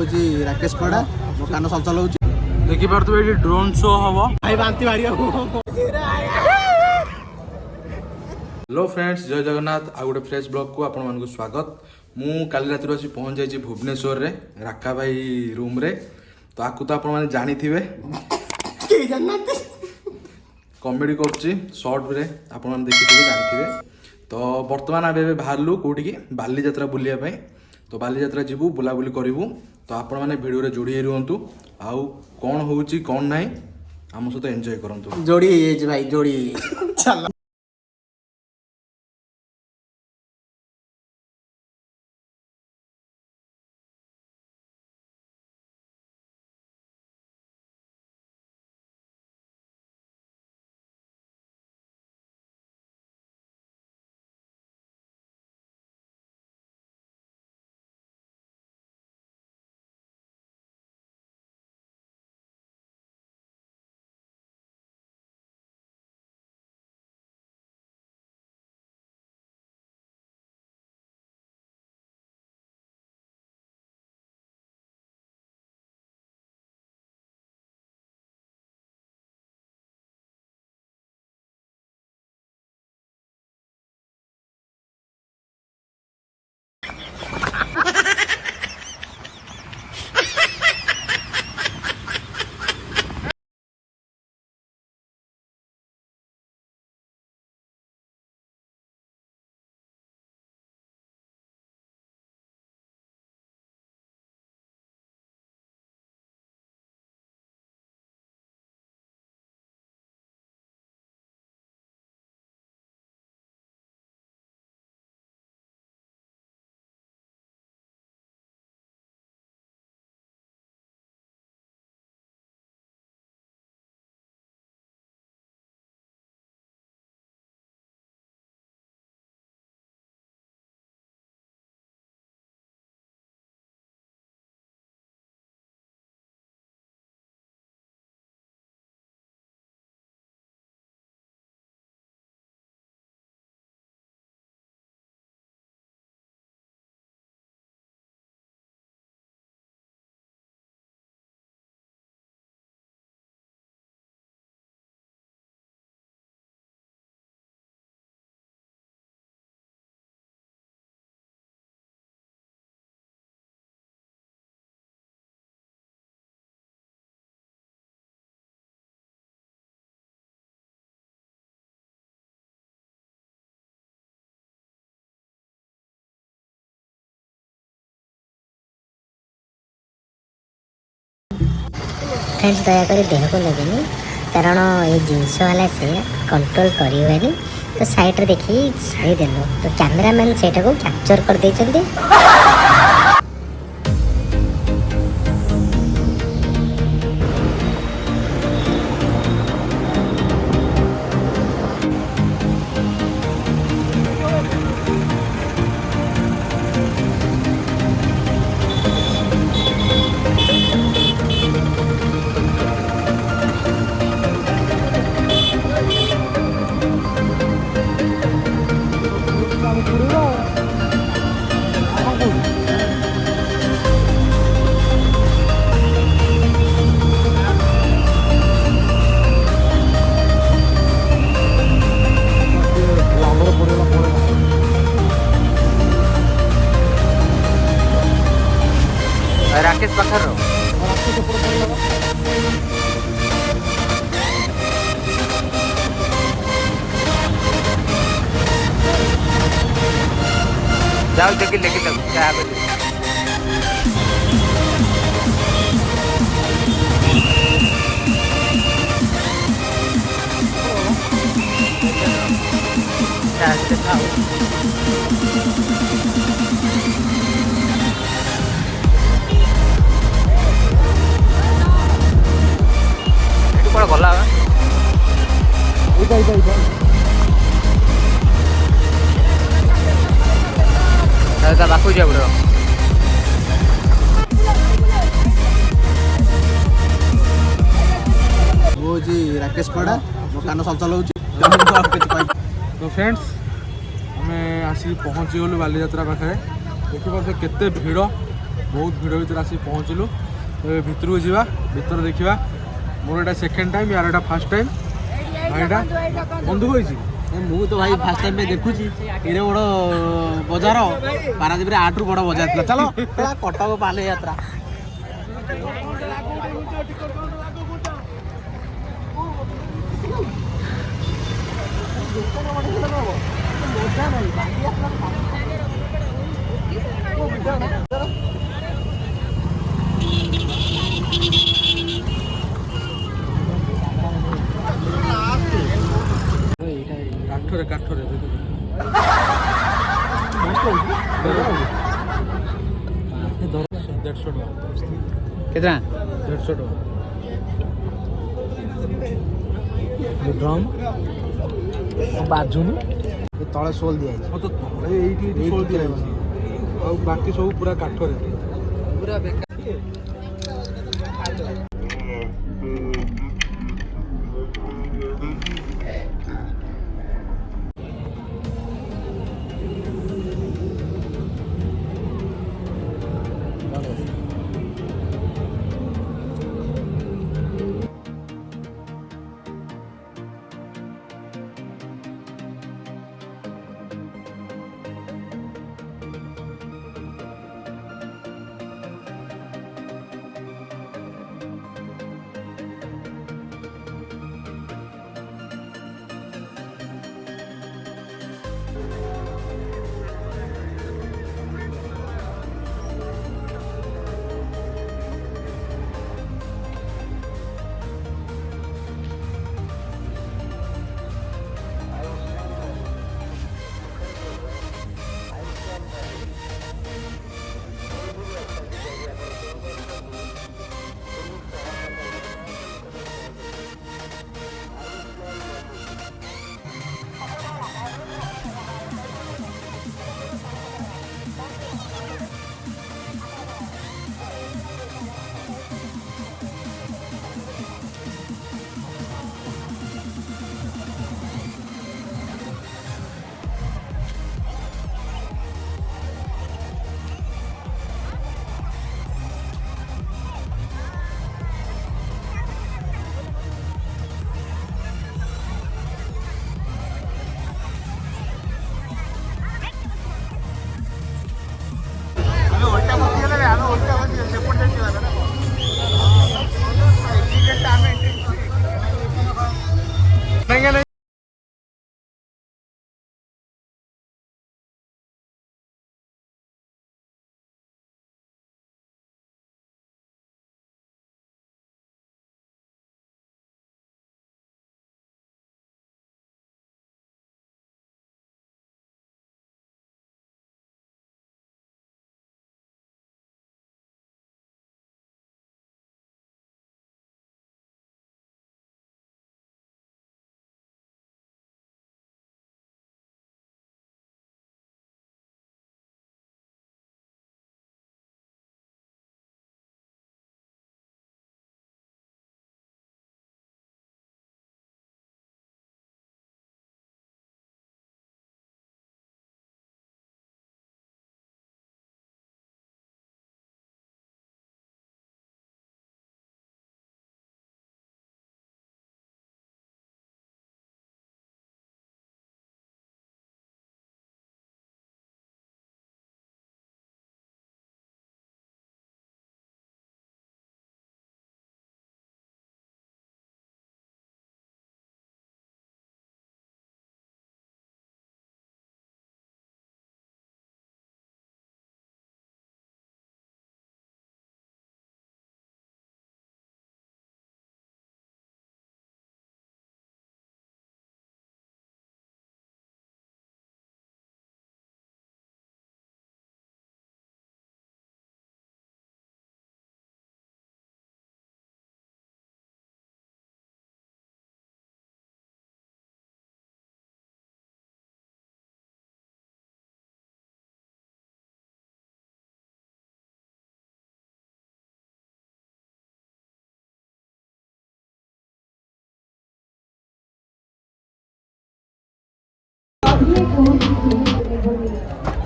जी राकेश पड़ा मो कान चलचल होउची देखि पारतु एठी ड्रोन शो हबो भाई बांती मारिया हेलो फ्रेंड्स जय जगन्नाथ आ गोटे फ्रेश ब्लॉग को आपण मानकु स्वागत मु काली रात रो पहुंच जाई भुवनेश्वर रे राका भाई रूम रे तो आकु तो आपण माने जानि थिबे के जाननाती कॉमेडी करछि शॉर्ट रे आपण माने देखि थिबे जानि थिबे तो वर्तमान आबे बाहरलु कोठी की बाली यात्रा बुलिया पई तो बाली यात्रा जीवु बुलाबुली करिवु तो आपण माने वीडियो रे जोड़ी रहंतु आउ कोन होउची कोन नाही हम सहित एंजॉय करंतु जोड़ी हे भाई जोड़ी चल फ्रेंड्स दयाकोरी देह को लगेनि कारण ये जिनस वाला से कंट्रोल करें तो साइड रे देखी सारी देलु तो कैमरामैन सेटा को कैप्चर कर देछन्ती राकेश पाखर जाओ देखिए लेकिन क्या गला बाकू जा वो जी राकेश पड़ा मो कान चलचल होउची तो फ्रेंड्स हमें आसी पहुँची गलु बाली यात्रा पाखे देखिए केते भिड़ बहुत भिड़ भर आसी पहुँचलु भितर को जावा भितर देखा मोर एटा सेकेंड टाइम यार एटा फर्स्ट टाइम भाईटा बंधु होइछि ମୁଁ ତ ଭାଇ ଫାଷ୍ଟ ଟାଇମ୍ ପାଇଁ ଦେଖୁଛି ଏଡ଼େ ବଡ଼ ବଜାର ପାରାଦୀପରେ ଆଠରୁ ବଡ଼ ବଜାର ଥିଲା ଚାଲ କଟକ ପାଲେ ଯାତ୍ରା କାଠରେ କାଠରେ ଦେଢ଼ଶହ ଟଙ୍କା କେତେ 150 ଟଙ୍କା ଡ୍ରମ୍ ବାଜୁନି ତଳେ ସୋଲ୍ ଦିଆଯାଇଛି ହଁ ତ ତଳେ ଏଇଠି ସୋଲ୍ ଦିଆଯାଇଛି ଆଉ ବାକି ସବୁ ପୁରା କାଠରେ ପୁରା ବେକାର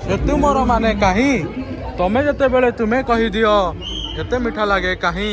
ସେ ତୁମର ମାନେ କାହିଁ ତମେ ଯେତେବେଳେ ତୁମେ କହିଦିଅ ଏତେ ମିଠା ଲାଗେ କାହିଁ।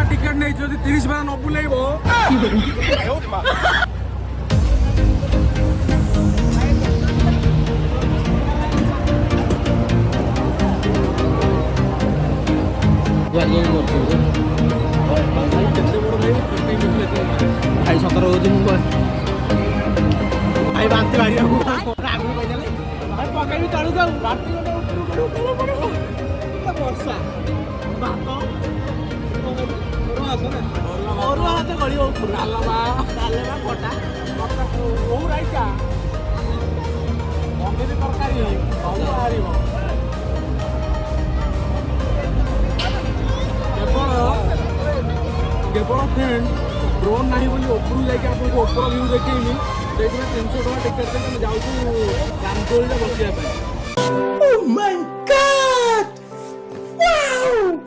टिकेट नहीं जो 30 बार न बुलेब भाई 17 होती मुझे भाई बांधते भाई पकड़ भी चढ़ू जाऊ वर्षा भात ଅରୁଆ ହାତ ଗଳିବ ଡାଲମା ଖଟା ଓଉ ରାଇତା ପନିର ତରକାରୀ ସବୁ ବାହାରିବ କେବଳ ଫ୍ରେଣ୍ଡ ଡ୍ରୋନ୍ ନାହିଁ ବୋଲି ଉପରକୁ ଯାଇକି ଆପଣଙ୍କୁ ଉପର ଭ୍ୟୁ ଦେଖେଇନି ସେଇଥିପାଇଁ 300 ଟଙ୍କା ଟିକେଟ୍ ଦେଇ ଆମେ ଯାଉଛୁ ରାମଦୋଳିରେ ବସିବା ପାଇଁ। Oh my God! Wow!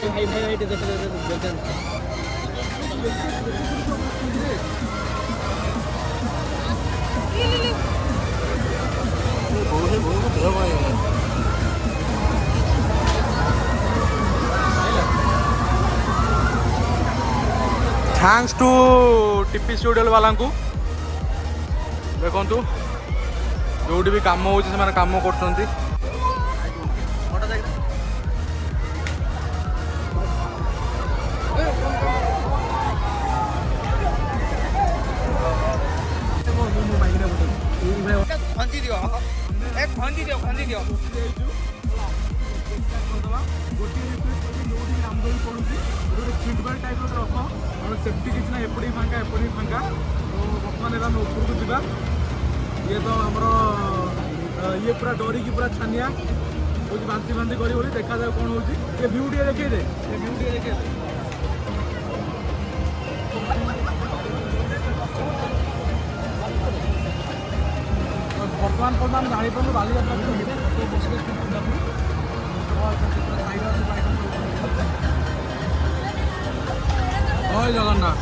भाई देखो थैंक्स टू टीपी स्टूडियो वाला को देखु जो भी कम हो काम कर खंजी दियो खंजी दियो खंजी दियो फीडबैक टाइप रख और सेफ्टी किसी ना एपटी फांका तो बर्तमान आम उपरको जा ये तो आमर ये पूरा डरिकी पूरा छानिया हूँ बांति बांति कर देखा जाए कौन हो व्यू टे देखे दे व्यू टे देखे बर्तमान पर्यटन जापर बालीजात्रा जय जगन्नाथ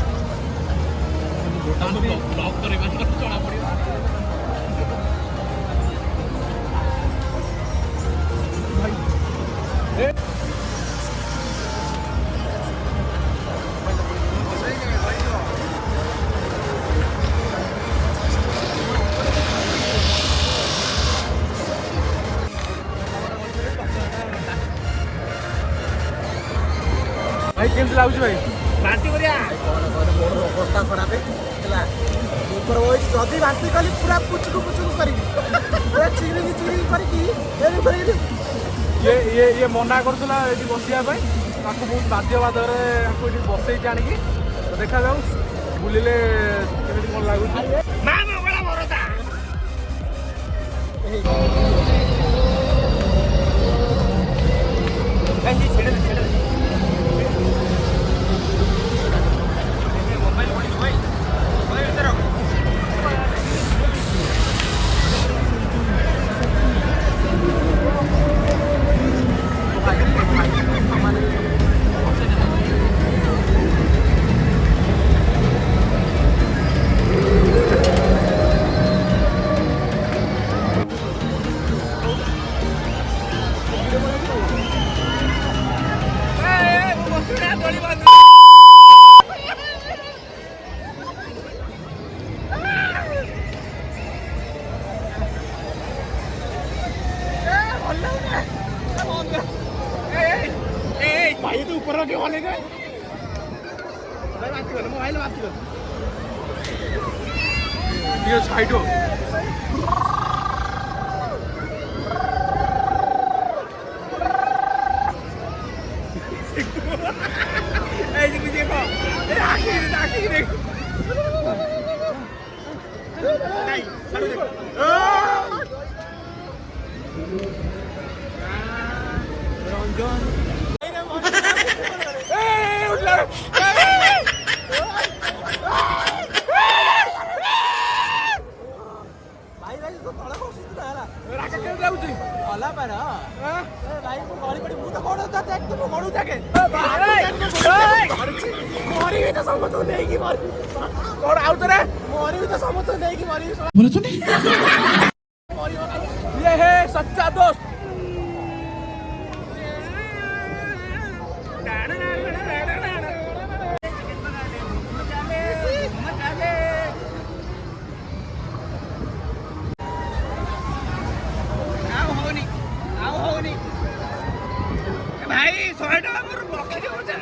भाई केमती लगुच भाई बांती करिया अवस्था खराब है जदि बांती कली पूरा पुचुकु करी पूरा चिड़ी करी ये मना करूला ये बसिया बहुत बाध्य बाधरे ये बसई आनिकी देखा जाऊ बुलिले केମିତି कौन लगुच भाई तो ऊपर रखे वाले गए मोबाइल बात कर ये साइड हो ऐसे कुछ देखो आखिर देखो नहीं साइड देखो रंजन ये है सच्चा दोस्त भाई 100 टका मोर रखी दे मजा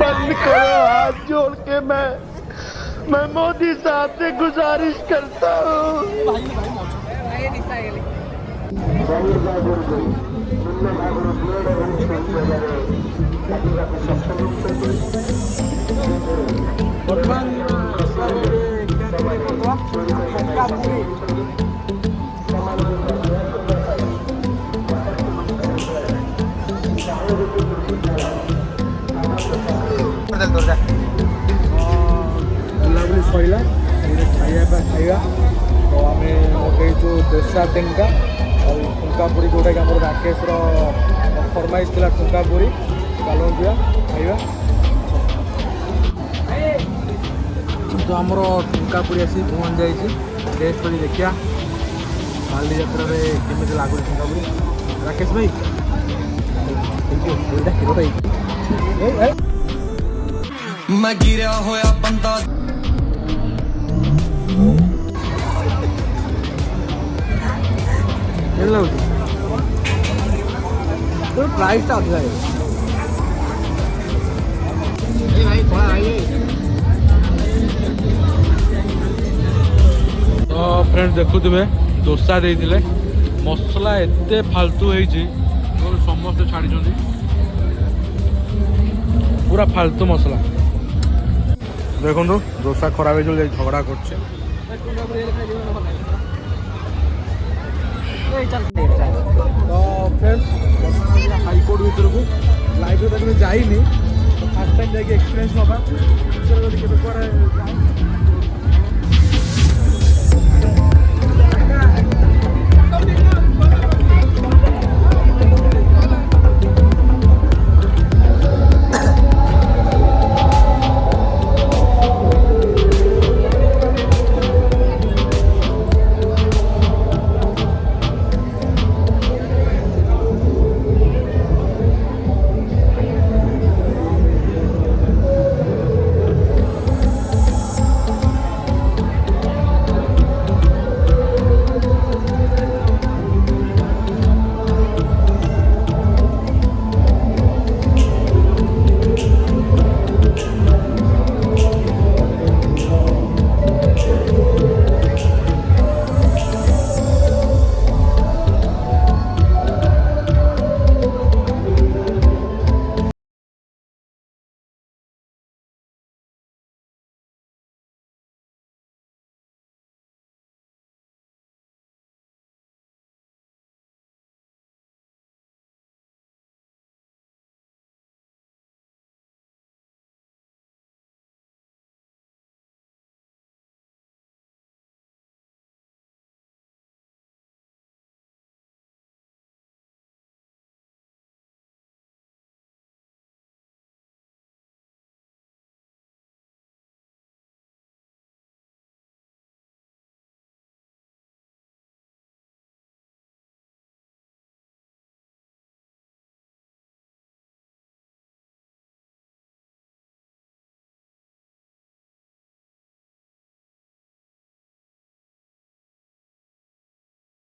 बंद करो हाथ जोड़ के मैं मोदी साहब से गुजारिश करता हूँ। बुलाबुली सैला खाଇବା तो आम मगेचु दोसा तिनटा और ठुंका पूरी जोटा कि आम राकेश फरमाइश थी ठुंका पूरी चलुआ खाଇବା तो आमर ठुंका पूरी आसी पहुँच जाइए टेस्ट कर देखिया बाली यात्रा केमी लगुच ठुंका पूरी राकेश भाई थैंक यू हिरो भाई मैं गिरा होया बंदा प्राइस अधिका तो फ्रेंड्स देखुवे दोसा देते मसला एत फालतू होती समस्ते छाड़ी पूरा फालतू मसला देखो दोसा खराब हो झगड़ा कर फ्रेंड्स हाईकोर्ट भर को लाइब्रेरी जाइनी फर्स्ट टाइम जाकि एक्सपीरियंस ना